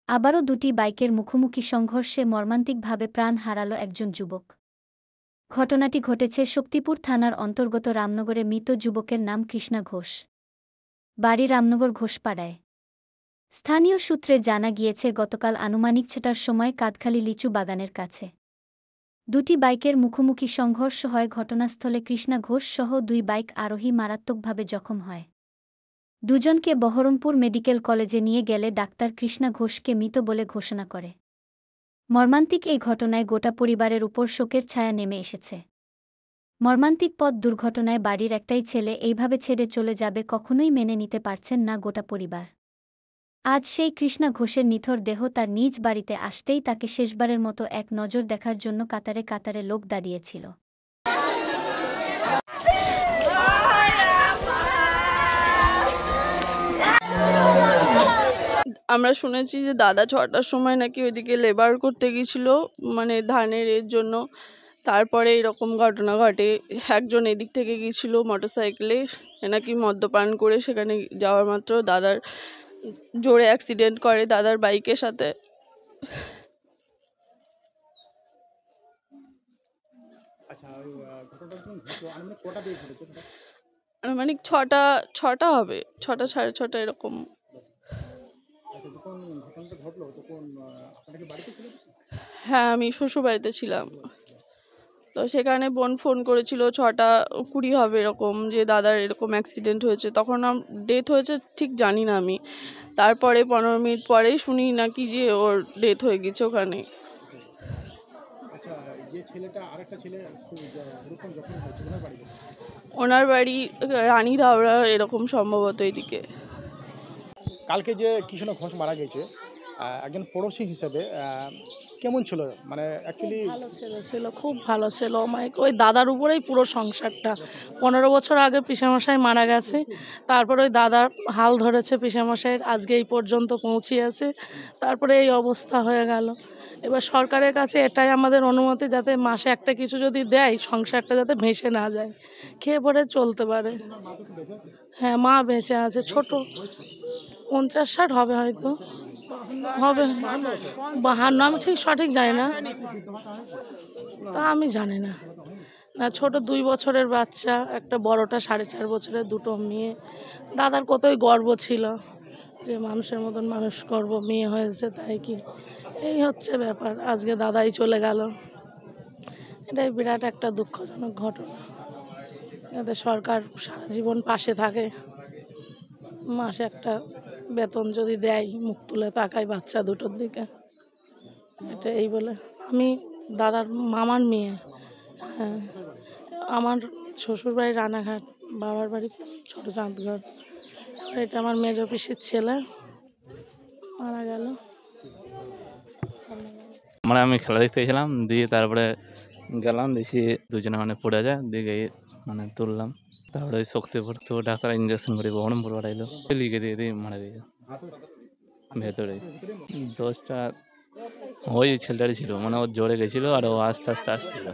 আবারও দুটি বাইকের মুখোমুখি সংঘর্ষে মর্মান্তিকভাবে প্রাণ হারাল একজন যুবক। ঘটনাটি ঘটেছে শক্তিপুর থানার অন্তর্গত রামনগরে। মৃত যুবকের নাম কৃষ্ণা ঘোষ, বাড়ি রামনগর ঘোষপাড়ায়। স্থানীয় সূত্রে জানা গিয়েছে, গতকাল আনুমানিক ৬টার সময় কাদখালী লিচু বাগানের কাছে দুটি বাইকের মুখোমুখি সংঘর্ষ হয়। ঘটনাস্থলে কৃষ্ণা ঘোষ সহ দুই বাইক আরোহী মারাত্মকভাবে জখম হয়। দুজনকে বহরমপুর মেডিকেল কলেজে নিয়ে গেলে ডাক্তার কৃষ্ণা ঘোষকে মৃত বলে ঘোষণা করে। মর্মান্তিক এই ঘটনায় গোটা পরিবারের উপর শোকের ছায়া নেমে এসেছে। মর্মান্তিক পথ দুর্ঘটনায় বাড়ির একটাই ছেলে এইভাবে ছেড়ে চলে যাবে কখনোই মেনে নিতে পারছেন না গোটা পরিবার। আজ সেই কৃষ্ণা ঘোষের নিথর দেহ তার নিজ বাড়িতে আসতেই তাকে শেষবারের মতো এক নজর দেখার জন্য কাতারে কাতারে লোক দাঁড়িয়েছিল। আমরা শুনেছি যে দাদা ৬টার সময় নাকি ওইদিকে লেবার করতে গিয়েছিল, মানে ধানের এর জন্য। তারপরে এরকম ঘটনা ঘটে। একজন এদিক থেকে গিয়েছিল মোটরসাইকেলে, নাকি মদ্যপান করে সেখানে যাওয়ার মাত্র দাদার জোরে অ্যাক্সিডেন্ট করে দাদার বাইকের সাথে। মানে ৬টা হবে, ৬টা সাড়ে ৬টা এরকম। হ্যাঁ, আমি শ্বশুরবাড়িতে ছিলাম। তো সেখানে বোন ফোন করেছিল ৬টা ২০ হবে এরকম, যে দাদার এরকম অ্যাক্সিডেন্ট হয়েছে। তখন ডেথ হয়েছে ঠিক জানি না আমি। তারপরে ১৫ মিনিট পরেই শুনি নাকি যে ওর ডেথ হয়ে গেছে ওখানে। ওনার বাড়ি রানী ধাওড়া এরকম সম্ভবত এদিকে। কালকে যে কৃষ্ণ ঘোষ মারা গেছে, একজন পড়োশি হিসেবে কেমন ছিল? মানে অ্যাকচুয়ালি ভালো ছিল, খুব ভালো ছিল। ওই দাদার উপরেই পুরো সংসারটা। 15 বছর আগে পিসেমশাই মারা গেছে, তারপরে ওই দাদার হাল ধরেছে পিসেমশাইয়ের, আজকে এই পর্যন্ত পৌঁছিয়েছে। তারপরে এই অবস্থা হয়ে গেল। এবার সরকারের কাছে এটাই আমাদের অনুমতি, যাতে মাসে একটা কিছু যদি দেয়, সংসারটা যাতে ভেসে না যায়, খেয়ে পরে চলতে পারে। হ্যাঁ, মা বেঁচে আছে, ছোট ৫০-৬০ হবে, হয়তো হবে ৫২, আমি ঠিক সঠিক জানি না, তা আমি জানি না। না, ছোট 2 বছরের বাচ্চা, একটা বড়টা 4.5 বছরের, দুটো মেয়ে। দাদার কতই গর্ব ছিল যে মানুষের মতন মানুষ করব, মেয়ে হয়েছে, তাই কি এই হচ্ছে ব্যাপার। আজকে দাদাই চলে গেল, এটাই বিরাট একটা দুঃখজনক ঘটনা। যাতে সরকার সারা জীবন পাশে থাকে, মাসে একটা বেতন যদি দেয়, মুখ তুলে তাকায় বাচ্চা দুটোর দিকে। এটা এই বলে, আমি দাদার মামার মেয়ে। হ্যাঁ, আমার শ্বশুরবাড়ি রানাঘাট, বাবার বাড়ি ছোটো চাঁদঘর। এটা আমার মেজ পিসির ছেলে, মারা গেল। মানে আমি খেলা দেখতে গেছিলাম, দিয়ে তারপরে গেলাম, দেখি দুজনে মানে পড়ে যায়, দিয়ে গিয়ে মানে তুললাম। তারপরে ওই শক্তিপুর তো ডাক্তার ইঞ্জেকশন করে বহরমপুর পাঠাইলো, লিখে দিয়ে দিয়ে মারা গেছে ভেতরে। 10টা ওই ছেলেটারই ছিল, মানে ওর জোরে গেছিলো আর ও আস্তে আস্তে আসছিল।